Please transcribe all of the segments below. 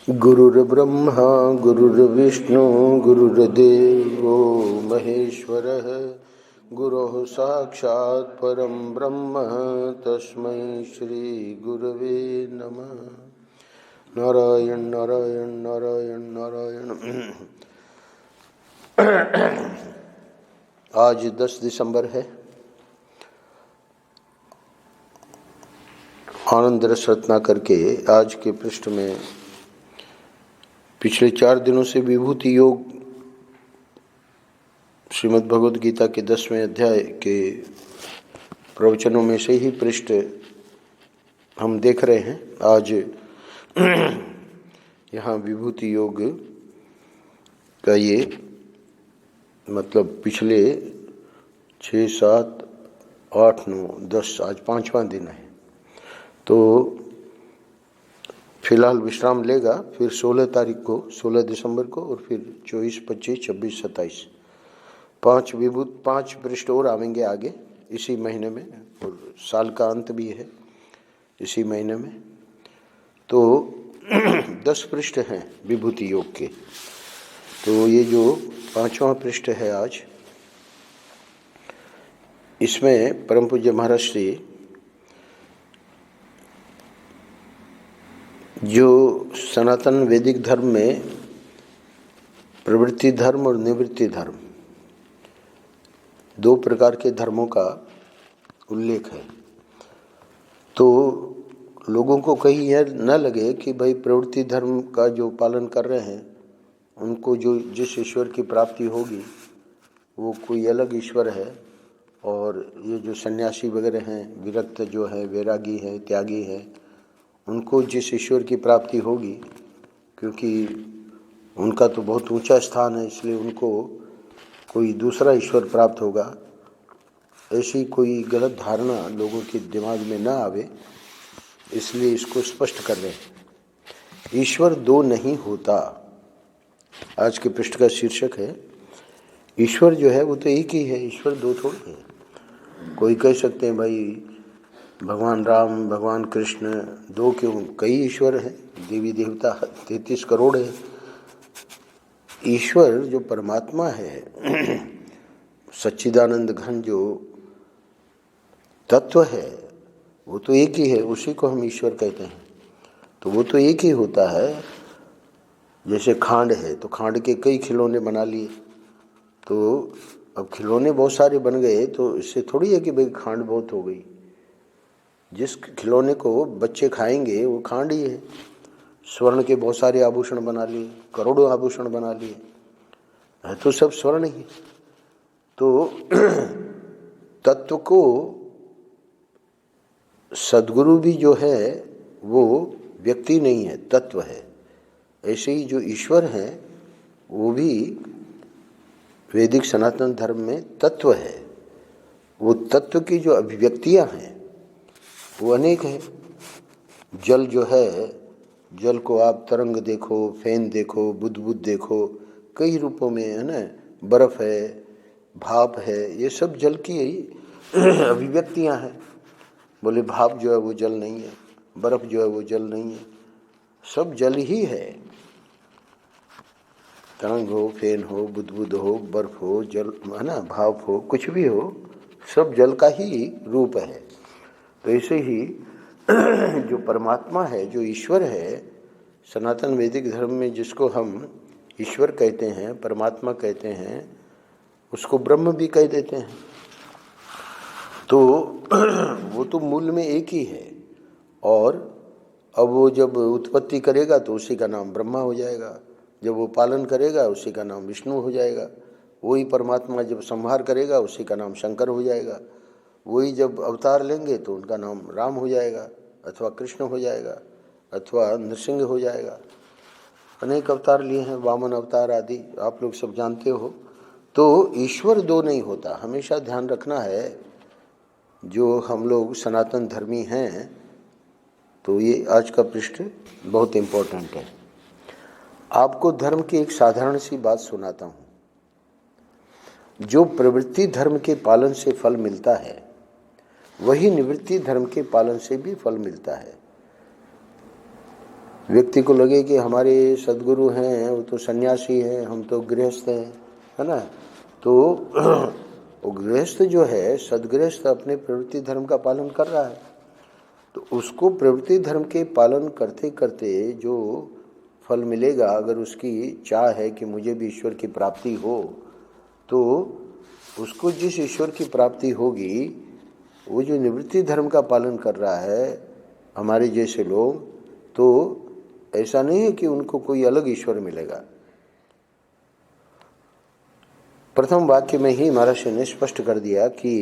गुरुर्ब्रह्मा गुरुर्विष्णु गुरुर्देवो महेश्वरः गुरोः साक्षात् परं ब्रह्म तस्मै श्री गुरवे नमः। नारायण नारायण नारायण नारायण। आज 10 दिसंबर है। आनंद रस रत्नाकर के आज के पृष्ठ में पिछले 4 दिनों से विभूति योग श्रीमद् भगवद गीता के 10वें अध्याय के प्रवचनों में से ही पृष्ठ हम देख रहे हैं। आज यहाँ विभूति योग का ये मतलब पिछले 6, 7, 8, 9, 10 आज 5वां दिन है, तो फिलहाल विश्राम लेगा। फिर 16 तारीख को, 16 दिसंबर को, और फिर 24, 25, 26, 27 5 पृष्ठ और आवेंगे आगे इसी महीने में, और साल का अंत भी है इसी महीने में। तो 10 पृष्ठ हैं विभूति योग के। तो ये जो 5वां पृष्ठ है आज, इसमें परम पूज्य महाराज श्री जो सनातन वैदिक धर्म में प्रवृत्ति धर्म और निवृत्ति धर्म 2 प्रकार के धर्मों का उल्लेख है। तो लोगों को कहीं यह न लगे कि भाई प्रवृत्ति धर्म का जो पालन कर रहे हैं उनको जो जिस ईश्वर की प्राप्ति होगी वो कोई अलग ईश्वर है, और ये जो सन्यासी वगैरह हैं, विरक्त जो है, वैरागी है, त्यागी है, उनको जिस ईश्वर की प्राप्ति होगी, क्योंकि उनका तो बहुत ऊंचा स्थान है इसलिए उनको कोई दूसरा ईश्वर प्राप्त होगा, ऐसी कोई गलत धारणा लोगों के दिमाग में न आवे, इसलिए इसको स्पष्ट कर रहे हैं। ईश्वर 2 नहीं होता। आज के पृष्ठ का शीर्षक है ईश्वर जो है वो तो एक ही है, ईश्वर 2 थोड़े हैं। कोई कह सकते हैं भाई भगवान राम, भगवान कृष्ण 2 क्यों, कई ईश्वर हैं, देवी देवता 33 करोड़ है। ईश्वर जो परमात्मा है, सच्चिदानंद घन जो तत्व है, वो तो एक ही है, उसी को हम ईश्वर कहते हैं। तो वो तो एक ही होता है। जैसे खांड है तो खांड के कई खिलौने बना लिए, तो अब खिलौने बहुत सारे बन गए तो इससे थोड़ी है कि भाई खांड बहुत हो गई। जिस खिलौने को बच्चे खाएंगे वो खांड ही है। स्वर्ण के बहुत सारे आभूषण बना लिए, करोड़ों आभूषण बना लिए, है तो सब स्वर्ण ही। तो तत्व को सद्गुरु भी जो है वो व्यक्ति नहीं है, तत्व है। ऐसे ही जो ईश्वर है वो भी वैदिक सनातन धर्म में तत्व है। वो तत्व की जो अभिव्यक्तियां हैं वो अनेक है। जल जो है, जल को आप तरंग देखो, फेन देखो, बुदबुद देखो, कई रूपों में है ना। बर्फ है, भाप है, ये सब जल की अभिव्यक्तियां हैं। बोले भाप जो है वो जल नहीं है, बर्फ जो है वो जल नहीं है, सब जल ही है। तरंग हो, फेन हो, बुदबुद हो, बर्फ हो, जल है ना, भाप हो, कुछ भी हो, सब जल का ही रूप है। तो ऐसे ही जो परमात्मा है, जो ईश्वर है, सनातन वैदिक धर्म में जिसको हम ईश्वर कहते हैं, परमात्मा कहते हैं, उसको ब्रह्म भी कह देते हैं। तो वो तो मूल में एक ही है, और अब वो जब उत्पत्ति करेगा तो उसी का नाम ब्रह्मा हो जाएगा, जब वो पालन करेगा उसी का नाम विष्णु हो जाएगा, वही परमात्मा जब संहार करेगा उसी का नाम शंकर हो जाएगा, वही जब अवतार लेंगे तो उनका नाम राम हो जाएगा, अथवा कृष्ण हो जाएगा, अथवा नृसिंह हो जाएगा। अनेक अवतार लिए हैं, वामन अवतार आदि आप लोग सब जानते हो। तो ईश्वर 2 नहीं होता, हमेशा ध्यान रखना है। जो हम लोग सनातन धर्मी हैं, तो ये आज का पृष्ठ बहुत इम्पोर्टेंट है। आपको धर्म की एक साधारण सी बात सुनाता हूँ। जो प्रवृत्ति धर्म के पालन से फल मिलता है वही निवृत्ति धर्म के पालन से भी फल मिलता है। व्यक्ति को लगे कि हमारे सदगुरु हैं वो तो सन्यासी हैं, हम तो गृहस्थ हैं, है ना। तो वो गृहस्थ जो है, सदगृहस्थ अपने प्रवृत्ति धर्म का पालन कर रहा है, तो उसको प्रवृत्ति धर्म के पालन करते करते जो फल मिलेगा, अगर उसकी चाह है कि मुझे भी ईश्वर की प्राप्ति हो, तो उसको जिस ईश्वर की प्राप्ति होगी, वो जो निवृत्ति धर्म का पालन कर रहा है हमारे जैसे लोग, तो ऐसा नहीं है कि उनको कोई अलग ईश्वर मिलेगा। प्रथम वाक्य में ही महर्षि ने स्पष्ट कर दिया कि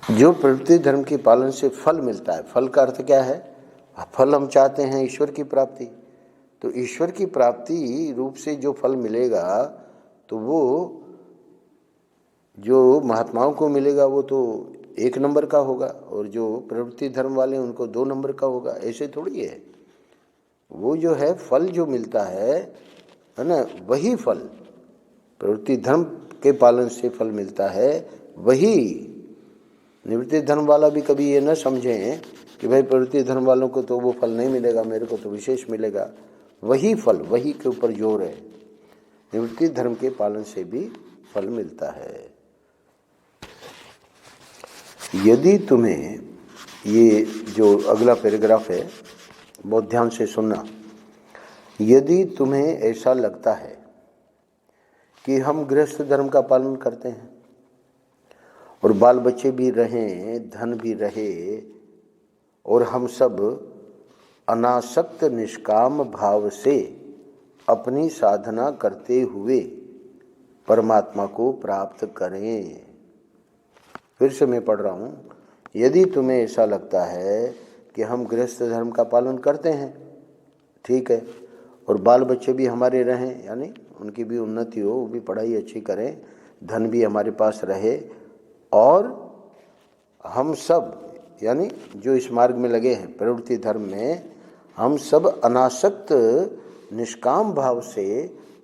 जो प्रवृत्ति धर्म के पालन से फल मिलता है, फल का अर्थ क्या है? फल हम चाहते हैं ईश्वर की प्राप्ति, तो ईश्वर की प्राप्ति रूप से जो फल मिलेगा, तो वो जो महात्माओं को मिलेगा वो तो 1 नंबर का होगा, और जो प्रवृत्ति धर्म वाले उनको 2 नंबर का होगा। ऐसे थोड़ी है। वो जो है फल जो मिलता है ना, वही फल प्रवृत्ति धर्म के पालन से फल मिलता है, वही निवृत्ति धर्म वाला भी कभी ये न समझें कि भाई प्रवृत्ति धर्म वालों को तो वो फल नहीं मिलेगा, मेरे को तो विशेष मिलेगा। वही फल, वही के ऊपर जोर है, निवृत्ति धर्म के पालन से भी फल मिलता है। यदि तुम्हें, ये जो अगला पैराग्राफ है बहुत ध्यान से सुनना, यदि तुम्हें ऐसा लगता है कि हम गृहस्थ धर्म का पालन करते हैं और बाल बच्चे भी रहें, धन भी रहे, और हम सब अनासक्त निष्काम भाव से अपनी साधना करते हुए परमात्मा को प्राप्त करें। फिर से मैं पढ़ रहा हूँ, यदि तुम्हें ऐसा लगता है कि हम गृहस्थ धर्म का पालन करते हैं, ठीक है, और बाल बच्चे भी हमारे रहें, यानी उनकी भी उन्नति हो, वो भी पढ़ाई अच्छी करें, धन भी हमारे पास रहे, और हम सब यानी जो इस मार्ग में लगे हैं प्रवृत्ति धर्म में, हम सब अनासक्त निष्काम भाव से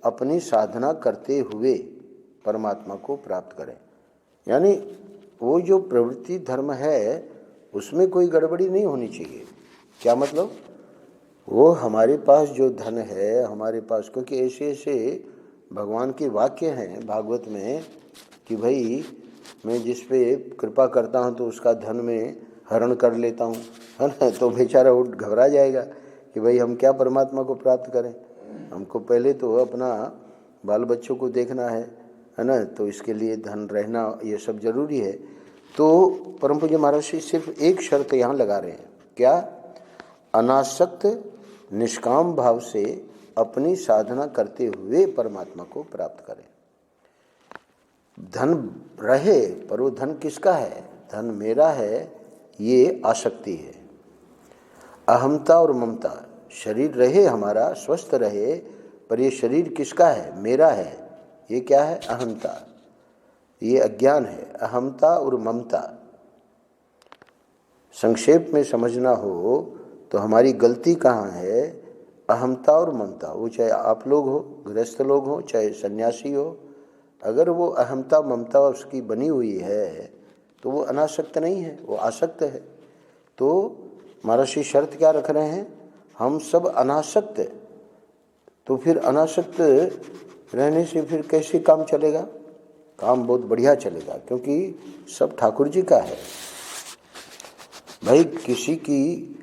अपनी साधना करते हुए परमात्मा को प्राप्त करें। यानी वो जो प्रवृत्ति धर्म है उसमें कोई गड़बड़ी नहीं होनी चाहिए। क्या मतलब? वो हमारे पास जो धन है हमारे पास, क्योंकि ऐसे ऐसे भगवान के वाक्य हैं भागवत में कि भाई मैं जिस पे कृपा करता हूँ तो उसका धन में हरण कर लेता हूँ, है ना। तो बेचारा उठ घबरा जाएगा कि भाई हम क्या परमात्मा को प्राप्त करें, हमको पहले तो अपना बाल बच्चों को देखना है ना, तो इसके लिए धन रहना ये सब जरूरी है। तो परम पूज्य महाराज जी सिर्फ एक शर्त यहाँ लगा रहे हैं, क्या? अनासक्त निष्काम भाव से अपनी साधना करते हुए परमात्मा को प्राप्त करें। धन रहे पर वो धन किसका है? धन मेरा है, ये आसक्ति है, अहमता और ममता। शरीर रहे हमारा, स्वस्थ रहे, पर ये शरीर किसका है? मेरा है। ये क्या है? अहमता, ये अज्ञान है, अहमता और ममता। संक्षेप में समझना हो तो हमारी गलती कहाँ है? अहमता और ममता। वो चाहे आप लोग हो, गृहस्थ लोग हो, चाहे सन्यासी हो, अगर वो अहमता ममता उसकी बनी हुई है तो वो अनासक्त नहीं है, वो आसक्त है। तो महर्षि शर्त क्या रख रहे हैं? हम सब अनासक्त। तो फिर अनासक्त रहने से फिर कैसे काम चलेगा? काम बहुत बढ़िया चलेगा, क्योंकि सब ठाकुर जी का है। भाई किसी की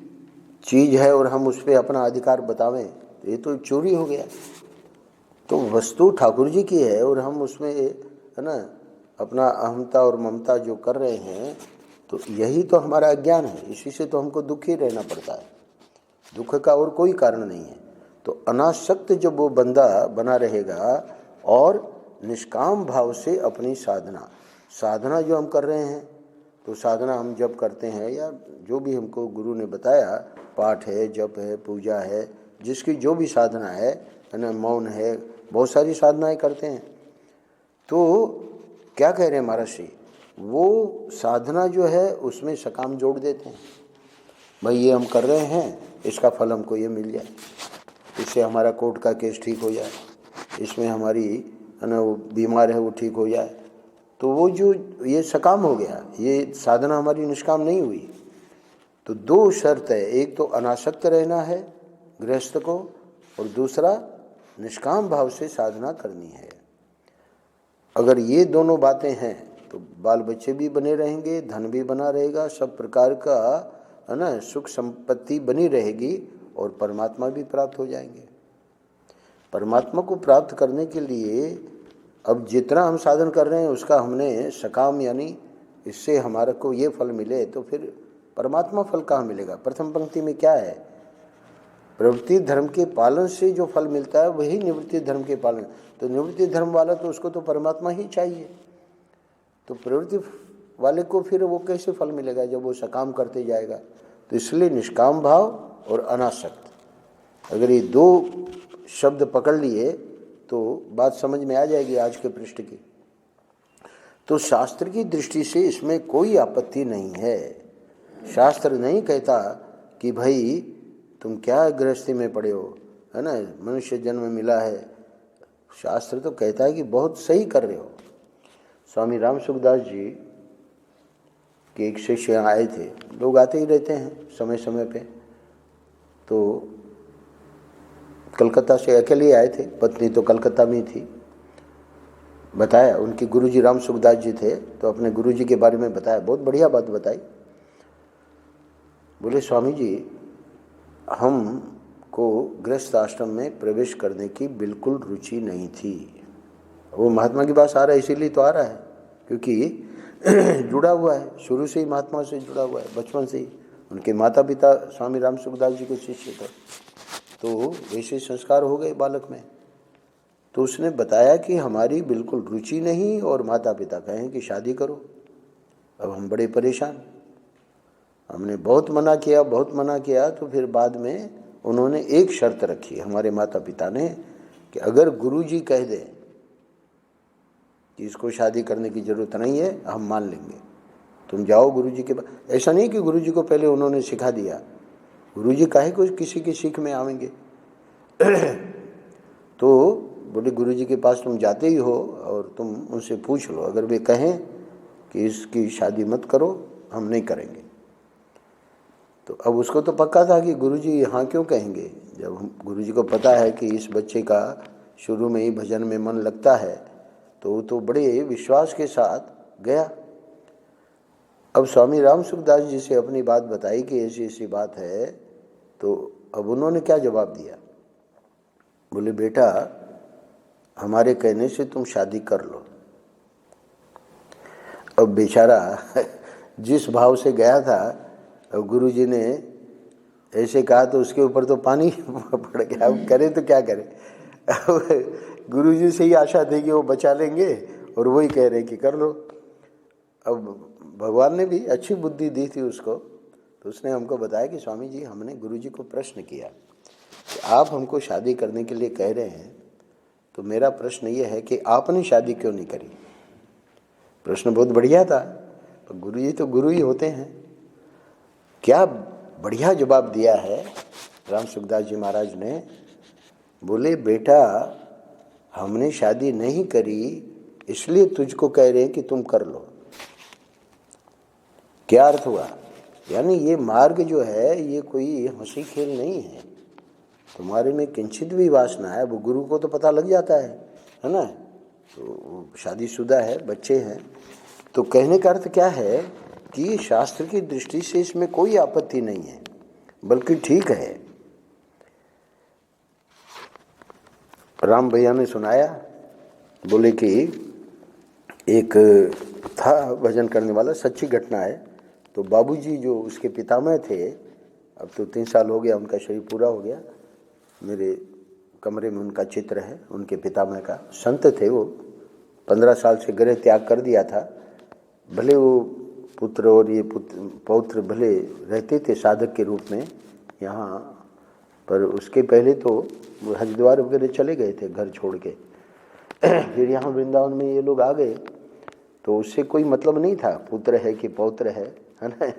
चीज़ है और हम उस पर अपना अधिकार बतावें तो ये तो चोरी हो गया। तो वस्तु ठाकुर जी की है और हम उसमें, है ना, अपना अहमता और ममता जो कर रहे हैं, तो यही तो हमारा अज्ञान है। इसी से तो हमको दुखी रहना पड़ता है, दुख का और कोई कारण नहीं है। तो अनासक्त जब वो बंदा बना रहेगा और निष्काम भाव से अपनी साधना जो हम कर रहे हैं, तो साधना हम जब करते हैं या जो भी हमको गुरु ने बताया, पाठ है, जप है, पूजा है, जिसकी जो भी साधना है ना, मौन है, बहुत सारी साधनाएं करते हैं। तो क्या कह रहे हैं महर्षि? वो साधना जो है उसमें सकाम जोड़ देते हैं। भाई ये हम कर रहे हैं, इसका फल हमको ये मिल जाए, इससे हमारा कोर्ट का केस ठीक हो जाए, इसमें हमारी, है ना, वो बीमार है वो ठीक हो जाए, तो वो जो ये सकाम हो गया, ये साधना हमारी निष्काम नहीं हुई। तो दो शर्त है, एक तो अनासक्त रहना है गृहस्थ को, और दूसरा निष्काम भाव से साधना करनी है। अगर ये दोनों बातें हैं तो बाल बच्चे भी बने रहेंगे, धन भी बना रहेगा, सब प्रकार का है ना सुख संपत्ति बनी रहेगी, और परमात्मा भी प्राप्त हो जाएंगे। परमात्मा को प्राप्त करने के लिए अब जितना हम साधन कर रहे हैं उसका हमने सकाम यानी इससे हमारे को ये फल मिले, तो फिर परमात्मा फल कहाँ मिलेगा? प्रथम पंक्ति में क्या है? प्रवृत्ति धर्म के पालन से जो फल मिलता है वही निवृत्ति धर्म के पालन। तो निवृत्ति धर्म वाला तो उसको तो परमात्मा ही चाहिए, तो प्रवृत्ति वाले को फिर वो कैसे फल मिलेगा जब वो सकाम करते जाएगा? तो इसलिए निष्काम भाव और अनासक्त, अगर ये दो शब्द पकड़ लिए तो बात समझ में आ जाएगी आज के पृष्ठ की। तो शास्त्र की दृष्टि से इसमें कोई आपत्ति नहीं है। शास्त्र नहीं कहता कि भाई तुम क्या गृहस्थी में पड़े हो, है ना, मनुष्य जन्म मिला है। शास्त्र तो कहता है कि बहुत सही कर रहे हो। स्वामी राम सुखदास जी के एक शिष्य आए थे, लोग आते ही रहते हैं समय समय पे, तो कलकत्ता से अकेले आए थे, पत्नी तो कलकत्ता में थी। बताया, उनके गुरुजी राम सुखदास जी थे, तो अपने गुरुजी के बारे में बताया, बहुत बढ़िया बात बताई। बोले स्वामी जी, हमको गृहस्थ आश्रम में प्रवेश करने की बिल्कुल रुचि नहीं थी। वो महात्मा के पास आ रहा है इसीलिए तो आ रहा है, क्योंकि जुड़ा हुआ है, शुरू से ही महात्मा से जुड़ा हुआ है, बचपन से ही। उनके माता पिता स्वामी राम सुखदास जी के शिष्य थे, तो वैसे संस्कार हो गए बालक में। तो उसने बताया कि हमारी बिल्कुल रुचि नहीं, और माता पिता कहें कि शादी करो। अब हम बड़े परेशान, हमने बहुत मना किया, बहुत मना किया। तो फिर बाद में उन्होंने एक शर्त रखी, हमारे माता पिता ने, कि अगर गुरुजी कह दें कि इसको शादी करने की ज़रूरत नहीं है, हम मान लेंगे, तुम जाओ गुरुजी के पास। ऐसा नहीं कि गुरुजी को पहले उन्होंने सिखा दिया, गुरुजी काहे को किसी की सीख में आवेंगे। तो बोले गुरुजी के पास तुम जाते ही हो और तुम उनसे पूछ लो, अगर वे कहें कि इसकी शादी मत करो, हम नहीं करेंगे। तो अब उसको तो पक्का था कि गुरुजी हाँ क्यों कहेंगे, जब गुरुजी को पता है कि इस बच्चे का शुरू में ही भजन में मन लगता है, तो वो तो बड़े विश्वास के साथ गया। अब स्वामी राम सुखदास जी से अपनी बात बताई कि ऐसी ऐसी बात है, तो अब उन्होंने क्या जवाब दिया? बोले बेटा, हमारे कहने से तुम शादी कर लो। अब बेचारा जिस भाव से गया था, अब गुरुजी ने ऐसे कहा तो उसके ऊपर तो पानी पड़ गया। अब करे तो क्या करे? गुरुजी से ही आशा थी कि वो बचा लेंगे, और वही कह रहे कि कर लो। अब भगवान ने भी अच्छी बुद्धि दी थी उसको, तो उसने हमको बताया कि स्वामी जी, हमने गुरुजी को प्रश्न किया कि आप हमको शादी करने के लिए कह रहे हैं, तो मेरा प्रश्न ये है कि आपने शादी क्यों नहीं करी? प्रश्न बहुत बढ़िया था, तो गुरुजी तो गुरु ही होते हैं। क्या बढ़िया जवाब दिया है राम सुखदास जी महाराज ने। बोले बेटा, हमने शादी नहीं करी इसलिए तुझको कह रहे हैं कि तुम कर लो। क्या अर्थ हुआ? यानी ये मार्ग जो है ये कोई हंसी खेल नहीं है। तुम्हारे में किंचित भी वासना है, वो गुरु को तो पता लग जाता है ना। तो शादीशुदा है, बच्चे हैं, तो कहने का अर्थ क्या है कि शास्त्र की दृष्टि से इसमें कोई आपत्ति नहीं है, बल्कि ठीक है। राम भैया ने सुनाया, बोले कि एक था भजन करने वाला, सच्ची घटना है। तो बाबूजी जो उसके पितामह थे, अब तो 3 साल हो गया, उनका शरीर पूरा हो गया, मेरे कमरे में उनका चित्र है उनके पितामह का। संत थे वो, 15 साल से गृह त्याग कर दिया था। भले वो पुत्र और ये पौत्र भले रहते थे साधक के रूप में यहाँ, पर उसके पहले तो वो हरिद्वार वगैरह चले गए थे घर छोड़ के। फिर यहाँ वृंदावन में ये लोग आ गए, तो उससे कोई मतलब नहीं था पुत्र है कि पौत्र है ना,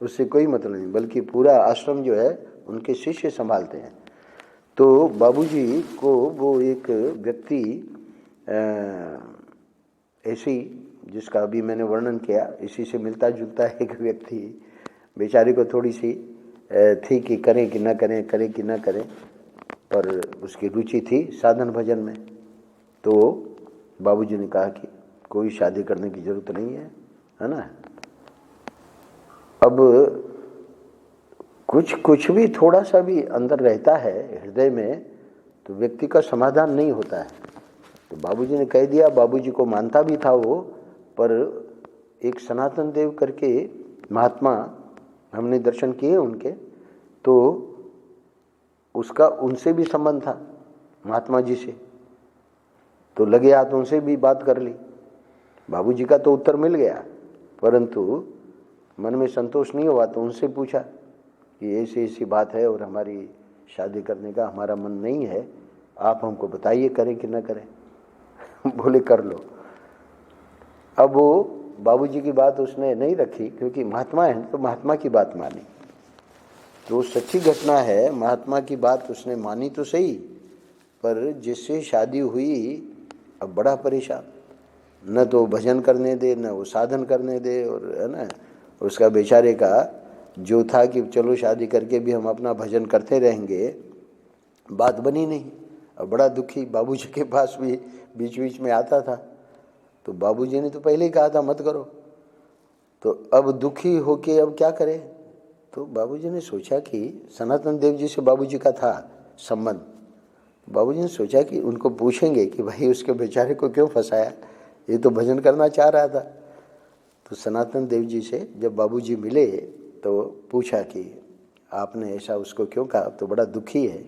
उससे कोई मतलब नहीं, बल्कि पूरा आश्रम जो है उनके शिष्य संभालते हैं। तो बाबूजी को वो एक व्यक्ति ऐसी जिसका अभी मैंने वर्णन किया, इसी से मिलता जुलता एक व्यक्ति, बेचारे को थोड़ी सी थी कि करें कि न करें, करें कि न करें, पर उसकी रुचि थी साधन भजन में। तो बाबूजी ने कहा कि कोई शादी करने की जरूरत नहीं है ना। अब कुछ भी थोड़ा सा भी अंदर रहता है हृदय में तो व्यक्ति का समाधान नहीं होता है। तो बाबूजी ने कह दिया, बाबूजी को मानता भी था वो, पर एक सनातन देव करके महात्मा हमने दर्शन किए उनके, तो उसका उनसे भी संबंध था महात्मा जी से, तो लगे हाथ उनसे भी बात कर ली। बाबूजी का तो उत्तर मिल गया, परंतु मन में संतोष नहीं हुआ, तो उनसे पूछा कि ऐसी ऐसी बात है और हमारी शादी करने का हमारा मन नहीं है, आप हमको बताइए करें कि न करें। बोले कर लो। अब वो बाबूजी की बात उसने नहीं रखी, क्योंकि महात्मा है तो महात्मा की बात मानी, तो सच्ची घटना है, महात्मा की बात उसने मानी तो सही, पर जिससे शादी हुई अब बड़ा परेशान, न तो भजन करने दे, न वो साधन करने दे, और है ना उसका बेचारे का जो था कि चलो शादी करके भी हम अपना भजन करते रहेंगे, बात बनी नहीं। अब बड़ा दुखी बाबूजी के पास भी बीच बीच में आता था, तो बाबूजी ने तो पहले ही कहा था मत करो, तो अब दुखी होके अब क्या करे। तो बाबूजी ने सोचा कि सनातन देव जी से बाबूजी का था संबंध, बाबूजी ने सोचा कि उनको पूछेंगे कि भाई उसके बेचारे को क्यों फंसाया, ये तो भजन करना चाह रहा था। तो सनातन देव जी से जब बाबूजी मिले तो पूछा कि आपने ऐसा उसको क्यों कहा, तो बड़ा दुखी है।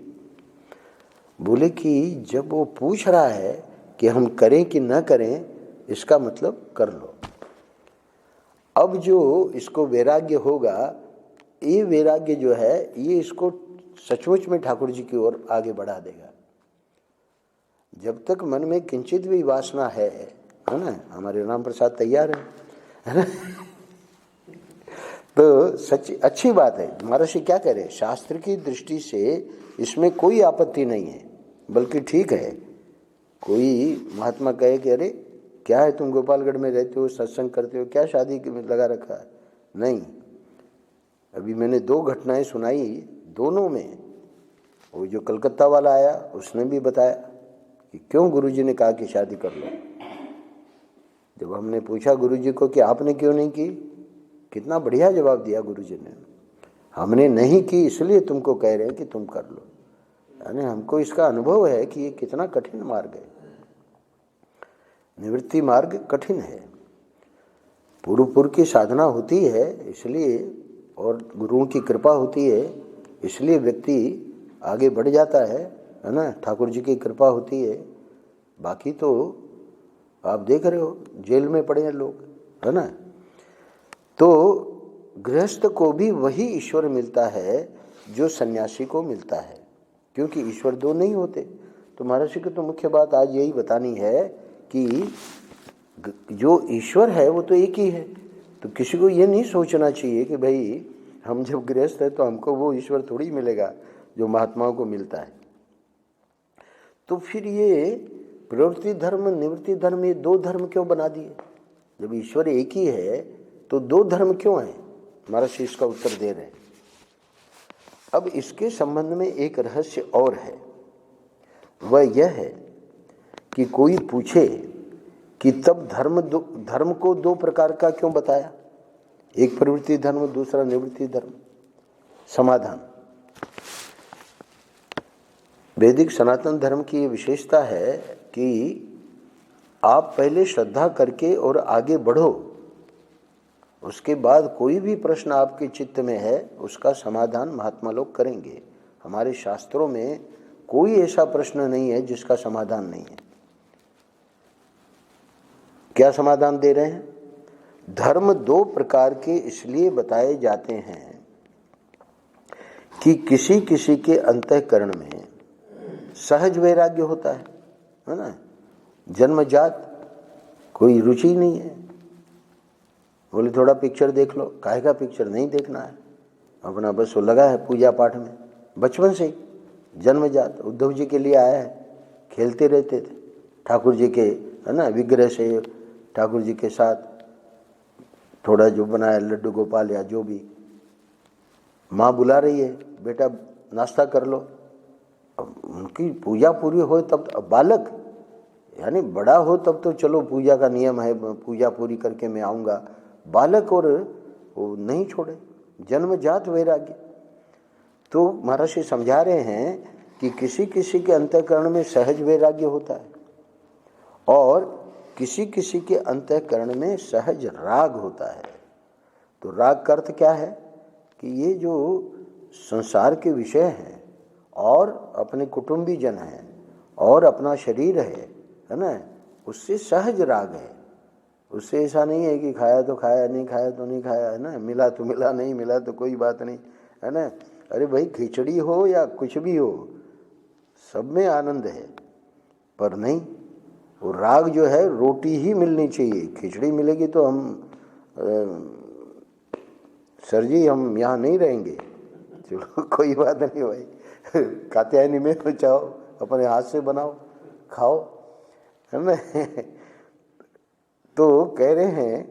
बोले कि जब वो पूछ रहा है कि हम करें कि न करें, इसका मतलब कर लो। अब जो इसको वैराग्य होगा, ये वैराग्य जो है ये इसको सचमुच में ठाकुर जी की ओर आगे बढ़ा देगा। जब तक मन में किंचित भी वासना है ना, हमारे राम प्रसाद तैयार है ना। तो सच अच्छी बात है। महर्षि क्या करे, शास्त्र की दृष्टि से इसमें कोई आपत्ति नहीं है, बल्कि ठीक है। कोई महात्मा कहे कि अरे क्या है, तुम गोपालगढ़ में रहते हो, सत्संग करते हो, क्या शादी में लगा रखा है, नहीं। अभी मैंने 2 घटनाएं सुनाई, दोनों में वो जो कलकत्ता वाला आया उसने भी बताया कि क्यों गुरुजी ने कहा कि शादी कर लो। जब हमने पूछा गुरुजी को कि आपने क्यों नहीं की, कितना बढ़िया जवाब दिया गुरुजी ने, हमने नहीं की इसलिए तुमको कह रहे हैं कि तुम कर लो। यानी हमको इसका अनुभव है कि ये कितना कठिन मार्ग है, निवृत्ति मार्ग कठिन है। पूर्व की साधना होती है इसलिए, और गुरुओं की कृपा होती है इसलिए व्यक्ति आगे बढ़ जाता है ना, ठाकुर जी की कृपा होती है। बाकी तो आप देख रहे हो जेल में पड़े हैं लोग, है ना। तो गृहस्थ को भी वही ईश्वर मिलता है जो सन्यासी को मिलता है, क्योंकि ईश्वर 2 नहीं होते। तो महर्षि की तो मुख्य बात आज यही बतानी है कि जो ईश्वर है वो तो एक ही है। तो किसी को ये नहीं सोचना चाहिए कि भाई हम जब गृहस्थ है तो हमको वो ईश्वर थोड़ी मिलेगा जो महात्माओं को मिलता है। तो फिर ये प्रवृत्ति धर्म निवृत्ति धर्म, ये 2 धर्म क्यों बना दिए? जब ईश्वर एक ही है तो 2 धर्म क्यों है? महर्षि इसका उत्तर दे रहे हैं। अब इसके संबंध में एक रहस्य और है, वह यह है कि कोई पूछे कि तब धर्म को 2 प्रकार का क्यों बताया, एक प्रवृत्ति धर्म दूसरा निवृत्ति धर्म। समाधान, वैदिक सनातन धर्म की ये विशेषता है कि आप पहले श्रद्धा करके और आगे बढ़ो, उसके बाद कोई भी प्रश्न आपके चित्त में है उसका समाधान महात्मा लोग करेंगे। हमारे शास्त्रों में कोई ऐसा प्रश्न नहीं है जिसका समाधान नहीं है। क्या समाधान दे रहे हैं? धर्म 2 प्रकार के इसलिए बताए जाते हैं कि किसी किसी के अंतःकरण में सहज वैराग्य होता है ना, जन्मजात कोई रुचि नहीं है। बोले थोड़ा पिक्चर देख लो, काहे का पिक्चर नहीं देखना है, अपना बस वो लगा है पूजा पाठ में, बचपन से ही जन्मजात। उद्धव जी के लिए आया है, खेलते रहते थे ठाकुर जी के, है ना, विग्रह से ठाकुर जी के साथ थोड़ा जो बनाया लड्डू गोपाल या जो भी, माँ बुला रही है, बेटा नाश्ता कर लो। अब उनकी पूजा पूरी हो तब, बालक यानी बड़ा हो तब तो चलो पूजा का नियम है, पूजा पूरी करके मैं आऊँगा। बालक और वो नहीं छोड़े, जन्मजात वैराग्य। तो महर्षि समझा रहे हैं कि किसी किसी के अंतःकरण में सहज वैराग्य होता है और किसी किसी के अंतःकरण में सहज राग होता है। तो राग का अर्थ क्या है कि ये जो संसार के विषय हैं और अपने कुटुंबी जन हैं और अपना शरीर है ना, उससे सहज राग है। उससे ऐसा नहीं है कि खाया तो खाया, नहीं खाया तो नहीं खाया, है ना, मिला तो मिला, नहीं मिला तो कोई बात नहीं, है ना। अरे भाई खिचड़ी हो या कुछ भी हो, सब में आनंद है। पर नहीं, वो राग जो है रोटी ही मिलनी चाहिए। खिचड़ी मिलेगी तो हम सर जी हम यहाँ नहीं रहेंगे, चलो कोई बात नहीं भाई, कात्यायनी में चाहो अपने हाथ से बनाओ खाओ, है ना। तो कह रहे हैं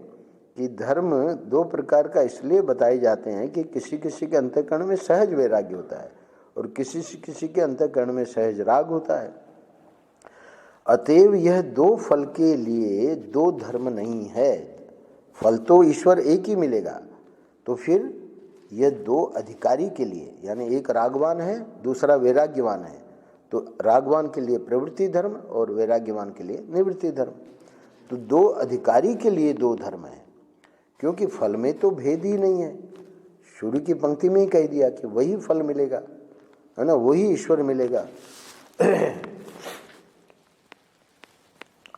कि धर्म दो प्रकार का इसलिए बताए जाते हैं कि किसी किसी के अंतःकरण में सहज वैराग्य होता है और किसी किसी के अंतःकरण में सहज राग होता है। अतएव यह दो फल के लिए दो धर्म नहीं है। फल तो ईश्वर एक ही मिलेगा, तो फिर यह दो अधिकारी के लिए, यानी एक रागवान है दूसरा वैराग्यवान है, तो रागवान के लिए प्रवृत्ति धर्म और वैराग्यवान के लिए निवृत्ति धर्म। तो दो अधिकारी के लिए दो धर्म है, क्योंकि फल में तो भेद ही नहीं है। शुरू की पंक्ति में ही कह दिया कि वही फल मिलेगा, है ना, वही ईश्वर मिलेगा।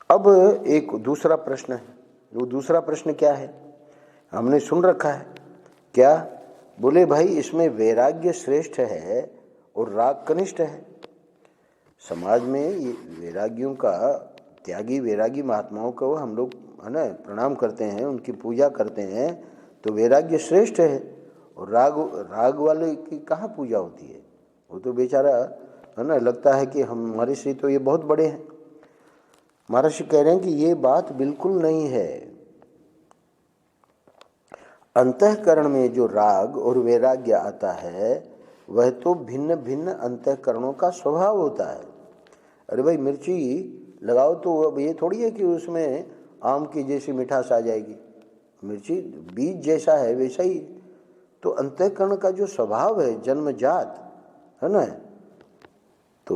अब एक दूसरा प्रश्न है। वो दूसरा प्रश्न क्या है, हमने सुन रखा है क्या? बोले भाई इसमें वैराग्य श्रेष्ठ है और राग कनिष्ठ है। समाज में ये वैरागियों का, त्यागी वैरागी महात्माओं को हम लोग, है ना, प्रणाम करते हैं, उनकी पूजा करते हैं, तो वैराग्य श्रेष्ठ है। और राग वाले की कहाँ पूजा होती है? वो तो बेचारा, है ना, लगता है कि हमारे से तो ये बहुत बड़े हैं। महर्षि कह रहे हैं कि ये बात बिल्कुल नहीं है। अंतःकरण में जो राग और वैराग्य आता है वह तो भिन्न भिन्न अंतःकरणों का स्वभाव होता है। अरे भाई मिर्ची लगाओ तो अब ये थोड़ी है कि उसमें आम की जैसी मिठास आ जाएगी। मिर्ची बीज जैसा है वैसा ही। तो अंतःकरण का जो स्वभाव है जन्मजात, है ना, तो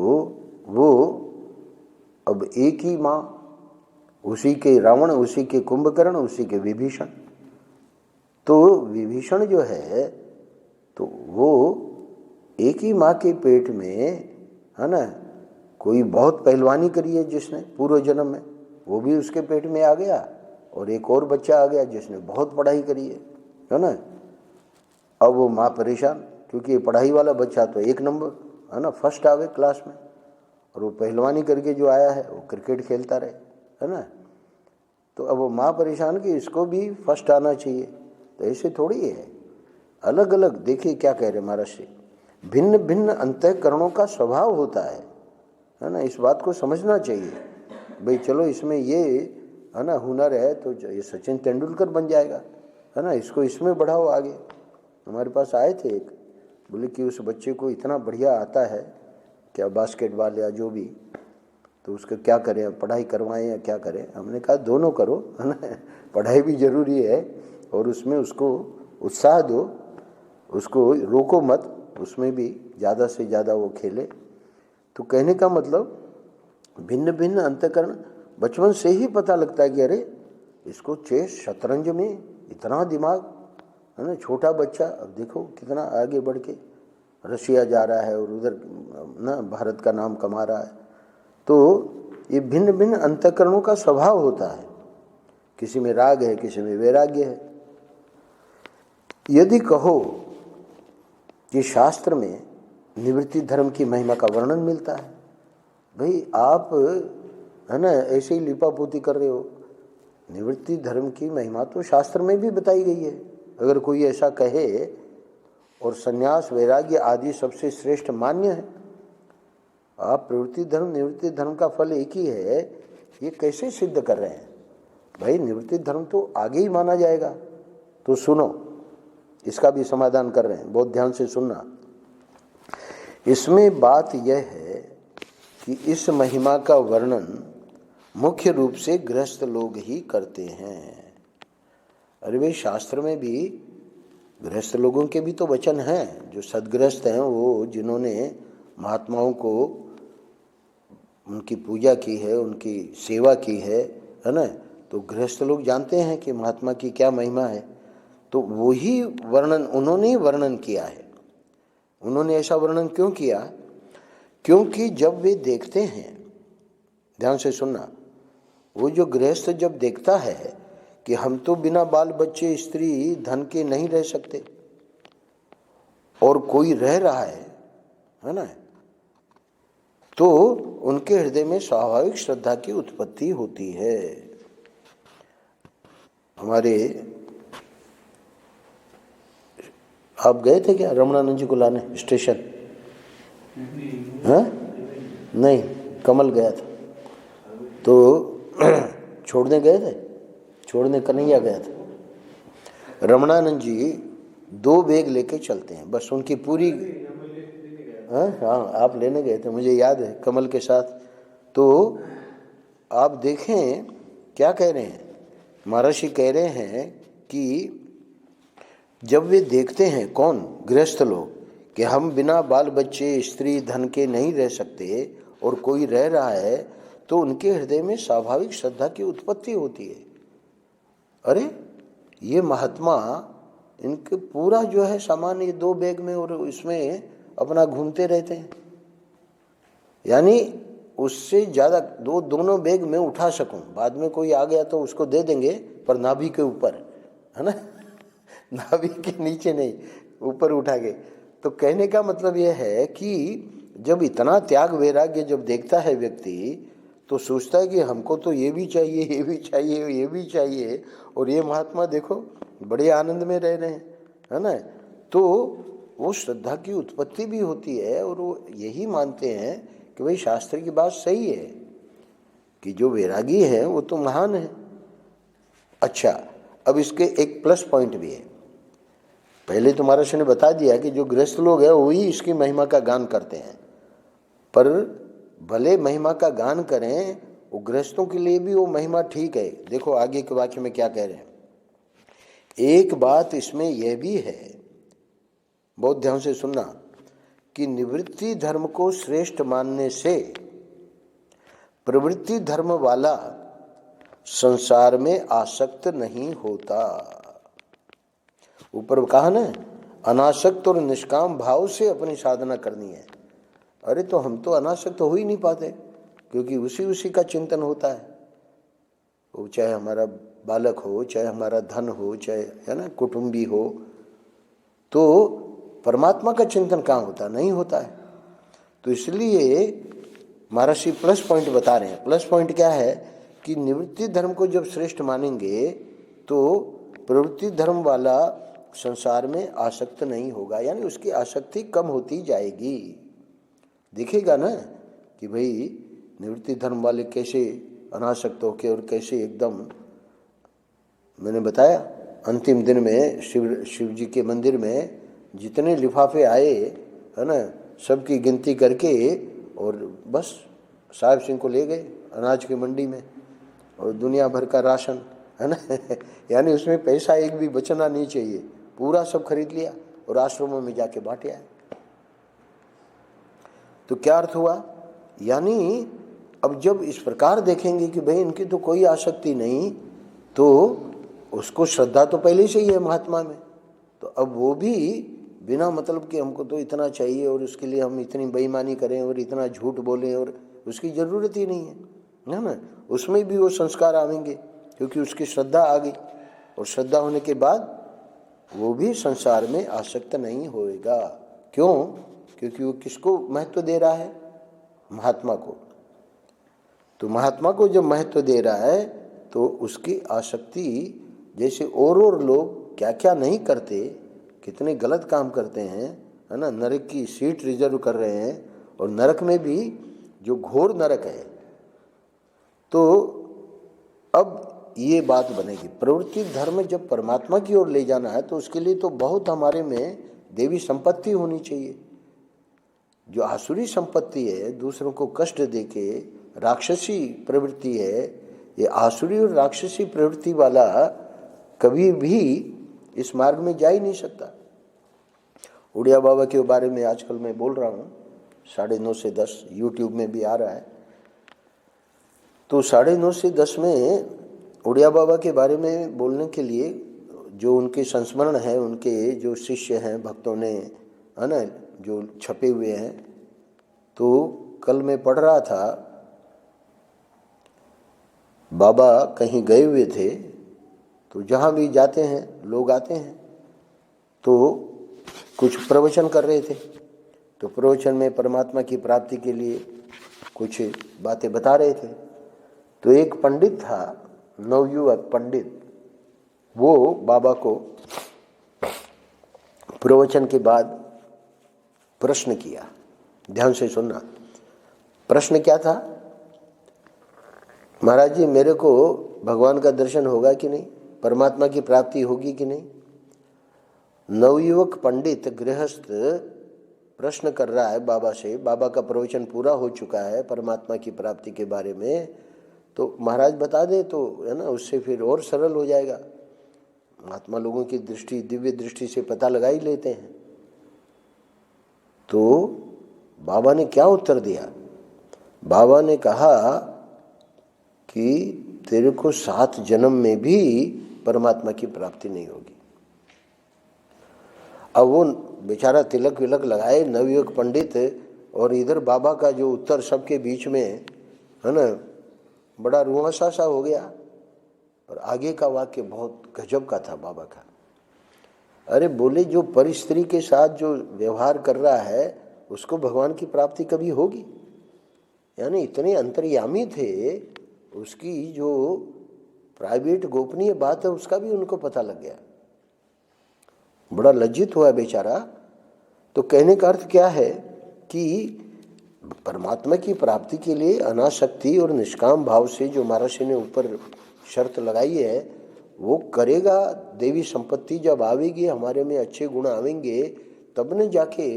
वो अब एक ही माँ, उसी के रावण, उसी के कुंभकर्ण, उसी के विभीषण। तो विभीषण जो है तो वो एक ही माँ के पेट में, है ना, कोई बहुत पहलवानी करी है जिसने पूर्व जन्म में, वो भी उसके पेट में आ गया, और एक और बच्चा आ गया जिसने बहुत पढ़ाई करी है ना। अब वो माँ परेशान, क्योंकि ये पढ़ाई वाला बच्चा तो एक नंबर, है ना, फर्स्ट आवे क्लास में, और वो पहलवानी करके जो आया है वो क्रिकेट खेलता रहे, है ना। तो अब वो माँ परेशान कि इसको भी फर्स्ट आना चाहिए। तो ऐसे थोड़ी है, अलग अलग। देखिए क्या कह रहे महाराज जी, भिन्न भिन्न अंतःकरणों का स्वभाव होता है ना। इस बात को समझना चाहिए भाई। चलो इसमें ये, है ना, हुनर है तो ये सचिन तेंदुलकर बन जाएगा, है ना, इसको इसमें बढ़ाओ आगे। हमारे पास आए थे एक, बोले कि उस बच्चे को इतना बढ़िया आता है क्या, बास्केटबॉल या जो भी, तो उसका क्या करें, पढ़ाई करवाएं या क्या करें? हमने कहा दोनों करो, है ना, पढ़ाई भी जरूरी है और उसमें उसको उत्साह दो, उसको रोको मत, उसमें भी ज़्यादा से ज़्यादा वो खेले। तो कहने का मतलब भिन्न भिन्न अंतःकरण बचपन से ही पता लगता है कि अरे इसको चेस शतरंज में इतना दिमाग, है ना। छोटा बच्चा अब देखो कितना आगे बढ़ के रशिया जा रहा है और उधर ना भारत का नाम कमा रहा है। तो ये भिन्न भिन्न अंतःकरणों का स्वभाव होता है, किसी में राग है, किसी में वैराग्य है। यदि कहो कि शास्त्र में निवृत्ति धर्म की महिमा का वर्णन मिलता है, भाई आप, है ना, ऐसे ही लिपापोती कर रहे हो। निवृत्ति धर्म की महिमा तो शास्त्र में भी बताई गई है। अगर कोई ऐसा कहे और संन्यास वैराग्य आदि सबसे श्रेष्ठ मान्य है, आप प्रवृत्ति धर्म निवृत्ति धर्म का फल एक ही है, ये कैसे सिद्ध कर रहे हैं? भाई निवृत्ति धर्म तो आगे ही माना जाएगा। तो सुनो, इसका भी समाधान कर रहे हैं, बहुत ध्यान से सुनना। इसमें बात यह है कि इस महिमा का वर्णन मुख्य रूप से गृहस्थ लोग ही करते हैं। अरे भाई शास्त्र में भी गृहस्थ लोगों के भी तो वचन हैं, जो सदगृहस्थ हैं, वो जिन्होंने महात्माओं को उनकी पूजा की है, उनकी सेवा की है ना, तो गृहस्थ लोग जानते हैं कि महात्मा की क्या महिमा है। तो वही वर्णन उन्होंने ही वर्णन किया है। उन्होंने ऐसा वर्णन क्यों किया? क्योंकि जब वे देखते हैं, ध्यान से सुनना, वो जो गृहस्थ जब देखता है कि हम तो बिना बाल बच्चे स्त्री धन के नहीं रह सकते और कोई रह रहा है ना, तो उनके हृदय में स्वाभाविक श्रद्धा की उत्पत्ति होती है। हमारे आप गए थे क्या रमणानंद जी को लाने स्टेशन? हाँ नहीं, कमल गया था तो छोड़ने गए थे, छोड़ने कन्हैया गया था। रमणानंद जी 2 बैग लेके चलते हैं, बस उनकी पूरी। हाँ आप लेने गए थे, मुझे याद है, कमल के साथ। तो आप देखें क्या कह रहे हैं, महर्षि कह रहे हैं कि जब वे देखते हैं, कौन? गृहस्थ लोग, कि हम बिना बाल बच्चे स्त्री धन के नहीं रह सकते और कोई रह रहा है, तो उनके हृदय में स्वाभाविक श्रद्धा की उत्पत्ति होती है। अरे ये महात्मा, इनके पूरा जो है सामान ये 2 बैग में और इसमें अपना घूमते रहते हैं, यानी उससे ज़्यादा दोनों बैग में उठा सकूं, बाद में कोई आ गया तो उसको दे देंगे, पर नाभि के ऊपर, है ना, नाभि के नीचे नहीं, ऊपर उठा के। तो कहने का मतलब यह है कि जब इतना त्याग वैराग्य जब देखता है व्यक्ति, तो सोचता है कि हमको तो ये भी चाहिए, ये भी चाहिए, ये भी चाहिए, और ये महात्मा देखो बड़े आनंद में रह रहे हैं, है ना। तो वो श्रद्धा की उत्पत्ति भी होती है, और वो यही मानते हैं कि भाई शास्त्र की बात सही है कि जो वैरागी है वो तो महान है। अच्छा, अब इसके एक प्लस पॉइंट भी है। पहले तो महाराज ने बता दिया कि जो गृहस्थ लोग हैं वही इसकी महिमा का गान करते हैं, पर भले महिमा का गान करें, वो गृहस्थों के लिए भी वो महिमा ठीक है। देखो आगे के वाक्य में क्या कह रहे हैं। एक बात इसमें यह भी है, बहुत ध्यान से सुनना, कि निवृत्ति धर्म को श्रेष्ठ मानने से प्रवृत्ति धर्म वाला संसार में आसक्त नहीं होता। ऊपर कहा ना, अनासक्त और निष्काम भाव से अपनी साधना करनी है। अरे तो हम तो अनासक्त हो ही नहीं पाते, क्योंकि उसी का चिंतन होता है। वो चाहे हमारा बालक हो, चाहे हमारा धन हो, चाहे, है ना, कुटुंबी हो, तो परमात्मा का चिंतन कहाँ होता? नहीं होता है। तो इसलिए महर्षि प्लस पॉइंट बता रहे हैं। प्लस पॉइंट क्या है कि निवृत्ति धर्म को जब श्रेष्ठ मानेंगे तो प्रवृत्ति धर्म वाला संसार में आसक्त नहीं होगा, यानी उसकी आसक्ति कम होती जाएगी। दिखेगा ना कि भाई निवृत्ति धर्म वाले कैसे अनासक्त होके और कैसे एकदम, मैंने बताया अंतिम दिन में शिव जी के मंदिर में जितने लिफाफे आए, है ना, सबकी गिनती करके और बस साहिब सिंह को ले गए अनाज की मंडी में, और दुनिया भर का राशन, है ना यानी उसमें पैसा एक भी बचना नहीं चाहिए, पूरा सब खरीद लिया और आश्रमों में जाके बांटे आए। तो क्या अर्थ हुआ? यानी अब जब इस प्रकार देखेंगे कि भाई इनकी तो कोई आसक्ति नहीं, तो उसको श्रद्धा तो पहले से ही है महात्मा में, तो अब वो भी बिना मतलब कि हमको तो इतना चाहिए और उसके लिए हम इतनी बेईमानी करें और इतना झूठ बोलें, और उसकी ज़रूरत ही नहीं है ना। उसमें भी वो संस्कार आवेंगे क्योंकि उसकी श्रद्धा आ गई, और श्रद्धा होने के बाद वो भी संसार में आसक्त नहीं होएगा। क्यों? क्योंकि वो किसको महत्व दे रहा है? महात्मा को। तो महात्मा को जब महत्व दे रहा है तो उसकी आसक्ति, जैसे और लोग क्या क्या नहीं करते, कितने गलत काम करते हैं, है ना, नरक की सीट रिजर्व कर रहे हैं, और नरक में भी जो घोर नरक है। तो अब ये बात बनेगी। प्रवृत्ति धर्म जब परमात्मा की ओर ले जाना है तो उसके लिए तो बहुत हमारे में देवी संपत्ति होनी चाहिए। जो आसुरी संपत्ति है, दूसरों को कष्ट देके राक्षसी प्रवृत्ति है, ये आसुरी और राक्षसी प्रवृत्ति वाला कभी भी इस मार्ग में जा ही नहीं सकता। उड़िया बाबा के बारे में आजकल मैं बोल रहा हूँ, 9:30 से 10 यूट्यूब में भी आ रहा है। तो 9:30 से 10 में उड़िया बाबा के बारे में बोलने के लिए जो उनके संस्मरण है, उनके जो शिष्य हैं, भक्तों ने, है ना, जो छपे हुए हैं, तो कल मैं पढ़ रहा था, बाबा कहीं गए हुए थे, तो जहाँ भी जाते हैं लोग आते हैं, तो कुछ प्रवचन कर रहे थे। तो प्रवचन में परमात्मा की प्राप्ति के लिए कुछ बातें बता रहे थे। तो एक पंडित था, नवयुवक पंडित, वो बाबा को प्रवचन के बाद प्रश्न किया। ध्यान से सुनना। प्रश्न क्या था? महाराज जी, मेरे को भगवान का दर्शन होगा कि नहीं, परमात्मा की प्राप्ति होगी कि नहीं? नवयुवक पंडित गृहस्थ प्रश्न कर रहा है बाबा से। बाबा का प्रवचन पूरा हो चुका है परमात्मा की प्राप्ति के बारे में, तो महाराज बता दे तो, है ना, उससे फिर और सरल हो जाएगा। महात्मा लोगों की दृष्टि, दिव्य दृष्टि से पता लगा ही लेते हैं। तो बाबा ने क्या उत्तर दिया? बाबा ने कहा कि तेरे को 7 जन्म में भी परमात्मा की प्राप्ति नहीं होगी। अब वो बेचारा तिलक विलक लगाए, नवयुवक पंडित, और इधर बाबा का जो उत्तर सबके बीच में, है ना, बड़ा रुआंसा सा हो गया। और आगे का वाक्य बहुत गजब का था बाबा का। अरे बोले, जो पर स्त्री के साथ जो व्यवहार कर रहा है उसको भगवान की प्राप्ति कभी होगी? यानी इतने अंतर्यामी थे, उसकी जो प्राइवेट गोपनीय बात है उसका भी उनको पता लग गया। बड़ा लज्जित हुआ बेचारा। तो कहने का अर्थ क्या है कि परमात्मा की प्राप्ति के लिए अनासक्ति और निष्काम भाव से जो महर्षि ने ऊपर शर्त लगाई है वो करेगा। देवी संपत्ति जब आवेगी, हमारे में अच्छे गुण आवेंगे, तब न जाके,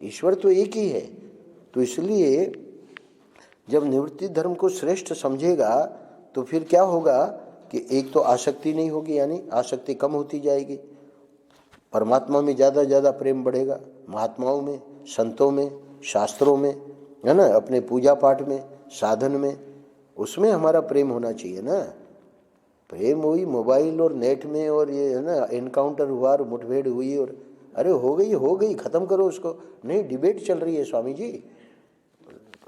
ईश्वर तो एक ही है। तो इसलिए जब निवृत्ति धर्म को श्रेष्ठ समझेगा तो फिर क्या होगा कि एक तो आसक्ति नहीं होगी, यानी आसक्ति कम होती जाएगी, परमात्मा में ज़्यादा ज़्यादा प्रेम बढ़ेगा, महात्माओं में, संतों में, शास्त्रों में, है ना, अपने पूजा पाठ में, साधन में, उसमें हमारा प्रेम होना चाहिए ना। प्रेम हुई मोबाइल और नेट में, और ये, है ना, एनकाउंटर हुआ और मुठभेड़ हुई, और अरे हो गई, ख़त्म करो उसको। नहीं, डिबेट चल रही है स्वामी जी,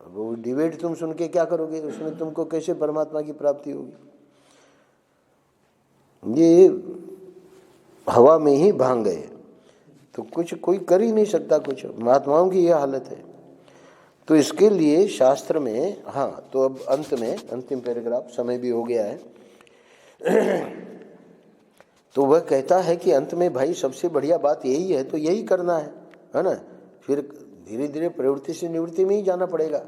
वो डिबेट तुम सुन के क्या करोगे? उसमें तुमको कैसे परमात्मा की प्राप्ति होगी? ये हवा में ही भांग गए, तो कुछ कोई कर ही नहीं सकता कुछ। महात्माओं की यह हालत है। तो इसके लिए शास्त्र में, हाँ, तो अब अंत में अंतिम पैराग्राफ, समय भी हो गया है। तो वह कहता है कि अंत में भाई सबसे बढ़िया बात यही है, तो यही करना है ना। फिर धीरे धीरे प्रवृत्ति से निवृत्ति में ही जाना पड़ेगा।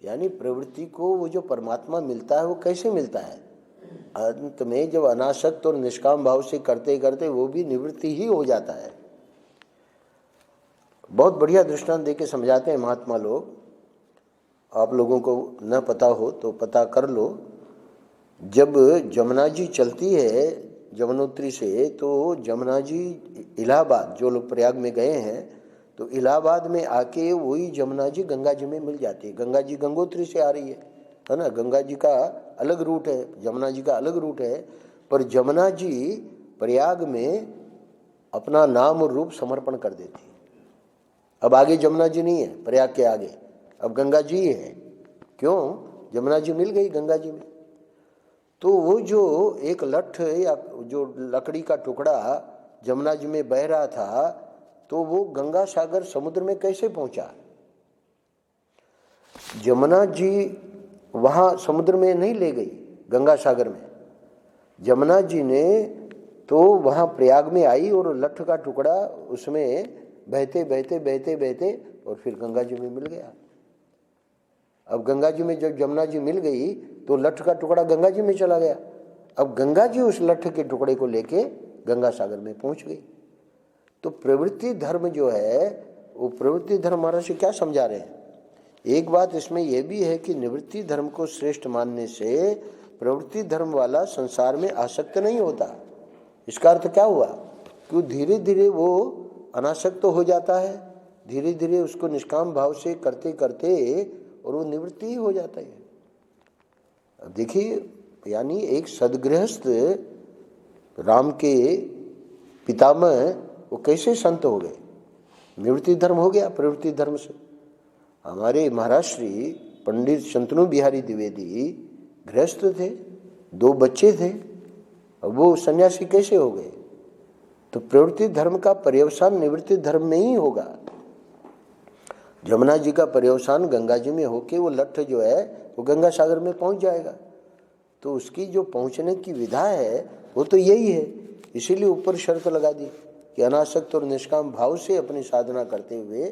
यानी प्रवृत्ति को वो जो परमात्मा मिलता है वो कैसे मिलता है? अंत में जब अनासक्त और निष्काम भाव से करते करते वो भी निवृत्ति ही हो जाता है। बहुत बढ़िया दृष्टांत देके समझाते हैं महात्मा लोग। आप लोगों को न पता हो तो पता कर लो। जब जमुना जी चलती है जमुनोत्री से, तो जमुना जी इलाहाबाद, जो लोग प्रयाग में गए हैं, तो इलाहाबाद में आके वही जमुना जी गंगा जी में मिल जाती है। गंगा जी गंगोत्री से आ रही है ना। गंगा जी का अलग रूट है, जमुना जी का अलग रूट है, पर जमुना जी प्रयाग में अपना नाम और रूप समर्पण कर देती है। अब आगे जमुना जी नहीं है, प्रयाग के आगे अब गंगा जी है। क्यों? जमुना जी मिल गई गंगा जी में। तो वो जो एक लठ या जो लकड़ी का टुकड़ा जमुना जी में बह रहा था, तो वो गंगा सागर समुद्र में कैसे पहुंचा? जमुना जी वहां समुद्र में नहीं ले गई, गंगा सागर में। जमुना जी ने तो वहां प्रयाग में आई और लठ का टुकड़ा उसमें बहते बहते बहते बहते और फिर गंगा जी में मिल गया। अब गंगा जी में जब जमुना जी मिल गई तो लठ का टुकड़ा गंगा जी में चला गया। अब गंगा जी उस लठ के टुकड़े को लेके गंगा सागर में पहुंच गई। तो प्रवृत्ति धर्म जो है वो प्रवृत्ति धर्म महाराज से क्या समझा रहे हैं? एक बात इसमें यह भी है कि निवृत्ति धर्म को श्रेष्ठ मानने से प्रवृत्ति धर्म वाला संसार में आसक्त नहीं होता। इसका अर्थ क्या हुआ कि धीरे धीरे वो अनासक्त हो जाता है, धीरे धीरे उसको निष्काम भाव से करते करते और वो निवृत्ति ही हो जाता है। अब देखिए, यानी एक सदगृहस्थ राम के पितामह वो कैसे संत हो गए? निवृत्ति धर्म हो गया प्रवृत्ति धर्म से। हमारे महाराज श्री पंडित शंतनु बिहारी द्विवेदी गृहस्थ थे, 2 बच्चे थे, अब वो सन्यासी कैसे हो गए? तो प्रवृत्ति धर्म का पर्यवसान निवृत्ति धर्म में ही होगा। जमुना जी का पर्यवसान गंगा जी में होके वो लठ जो है वो गंगा सागर में पहुंच जाएगा। तो उसकी जो पहुंचने की विधा है वो तो यही है। इसीलिए ऊपर शर्त लगा दी कि अनासक्त और निष्काम भाव से अपनी साधना करते हुए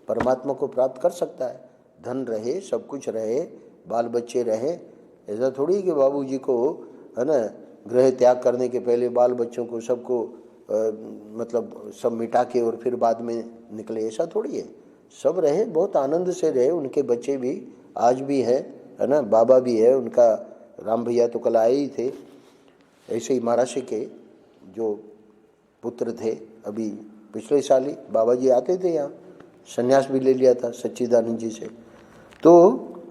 परमात्मा को प्राप्त कर सकता है। धन रहे, सब कुछ रहे, बाल बच्चे रहे, ऐसा थोड़ी कि बाबूजी को है ना गृह त्याग करने के पहले बाल बच्चों को सबको मतलब सब मिटा के और फिर बाद में निकले, ऐसा थोड़ी है। सब रहे, बहुत आनंद से रहे, उनके बच्चे भी आज भी है ना, बाबा भी है उनका, राम भैया तो कल आए ही थे। ऐसे ही महाराष्ट्र के जो पुत्र थे अभी पिछले साल ही बाबा जी आते थे यहाँ, संन्यास भी ले लिया था सच्चिदानंद जी से। तो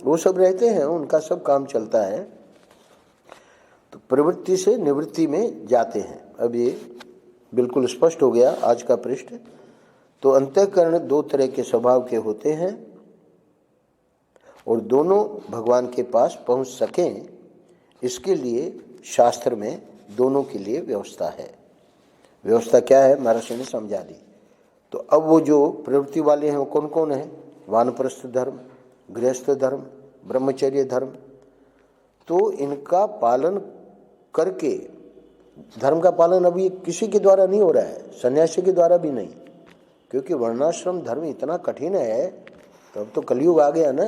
वो सब रहते हैं, उनका सब काम चलता है। तो प्रवृत्ति से निवृत्ति में जाते हैं। अब ये बिल्कुल स्पष्ट हो गया आज का पृष्ठ। तो अंतःकरण 2 तरह के स्वभाव के होते हैं और दोनों भगवान के पास पहुंच सकें, इसके लिए शास्त्र में दोनों के लिए व्यवस्था है। व्यवस्था क्या है महाराज ने समझा दी। तो अब वो जो प्रवृत्ति वाले हैं वो कौन कौन है? वानप्रस्थ धर्म, गृहस्थ धर्म, ब्रह्मचर्य धर्म। तो इनका पालन करके, धर्म का पालन अभी किसी के द्वारा नहीं हो रहा है, सन्यासी के द्वारा भी नहीं, क्योंकि वर्णाश्रम धर्म इतना कठिन है। तो अब तो कलयुग आ गया ना,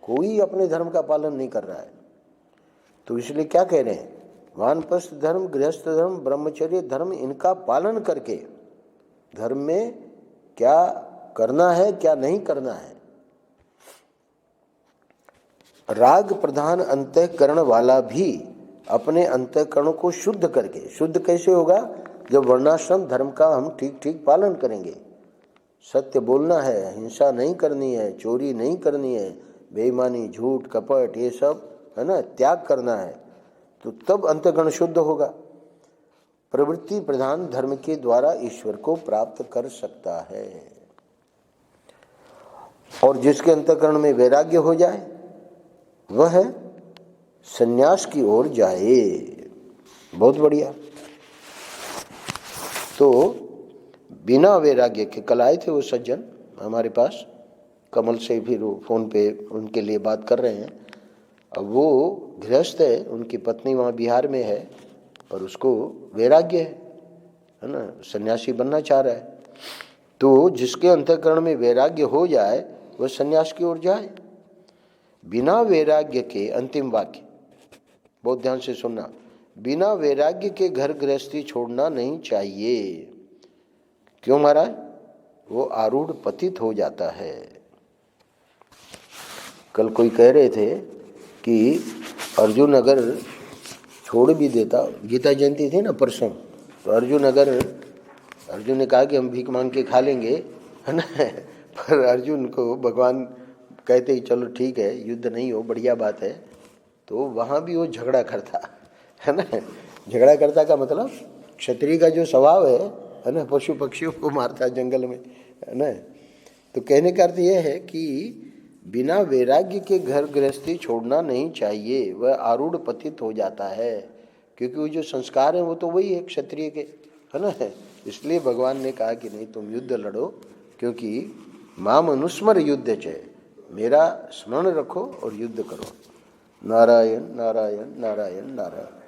कोई अपने धर्म का पालन नहीं कर रहा है। तो इसलिए क्या कह रहे हैं? वानप्रस्थ धर्म, गृहस्थ धर्म, ब्रह्मचर्य धर्म, इनका पालन करके धर्म में क्या करना है क्या नहीं करना है। राग प्रधान अंतःकरण वाला भी अपने अंतःकरण को शुद्ध करके, शुद्ध कैसे होगा? जब वर्णाश्रम धर्म का हम ठीक ठीक पालन करेंगे, सत्य बोलना है, हिंसा नहीं करनी है, चोरी नहीं करनी है, बेईमानी, झूठ, कपट, ये सब है ना त्याग करना है, तो तब अंतःकरण शुद्ध होगा। प्रवृत्ति प्रधान धर्म के द्वारा ईश्वर को प्राप्त कर सकता है। और जिसके अंतःकरण में वैराग्य हो जाए वह संन्यास की ओर जाए। बहुत बढ़िया। तो बिना वैराग्य के, कल आए थे वो सज्जन हमारे पास, कमल से फिर वो फोन पे उनके लिए बात कर रहे हैं। अब वो गृहस्थ है, उनकी पत्नी वहाँ बिहार में है, पर उसको वैराग्य है ना, सन्यासी बनना चाह रहा है। तो जिसके अंतःकरण में वैराग्य हो जाए वह सन्यास की ओर जाए। बिना वैराग्य के, अंतिम वाक्य बहुत ध्यान से सुनना, बिना वैराग्य के घर गृहस्थी छोड़ना नहीं चाहिए। क्यों महाराज? वो आरूढ़ पतित हो जाता है। कल कोई कह रहे थे कि अर्जुन अगर छोड़ भी देता, गीता जयंती थी ना परसों, तो अर्जुन ने कहा कि हम भीख मांग के खा लेंगे, है ना, पर अर्जुन को भगवान कहते कि चलो ठीक है, युद्ध नहीं हो, बढ़िया बात है। तो वहाँ भी वो झगड़ा करता है ना। झगड़ा करता का मतलब क्षत्रिय का जो स्वभाव है ना, पशु पक्षियों को मारता जंगल में, है ना। तो कहने का अर्थ यह है कि बिना वैराग्य के घर गृहस्थी छोड़ना नहीं चाहिए, वह आरूढ़ पतित हो जाता है। क्योंकि वो जो संस्कार है वो तो वही है क्षत्रिय के, है ना। इसलिए भगवान ने कहा कि नहीं, तुम युद्ध लड़ो, क्योंकि माम अनुस्मर युद्ध च, मेरा स्मरण रखो और युद्ध करो। नारायण नारायण नारायण नारायण।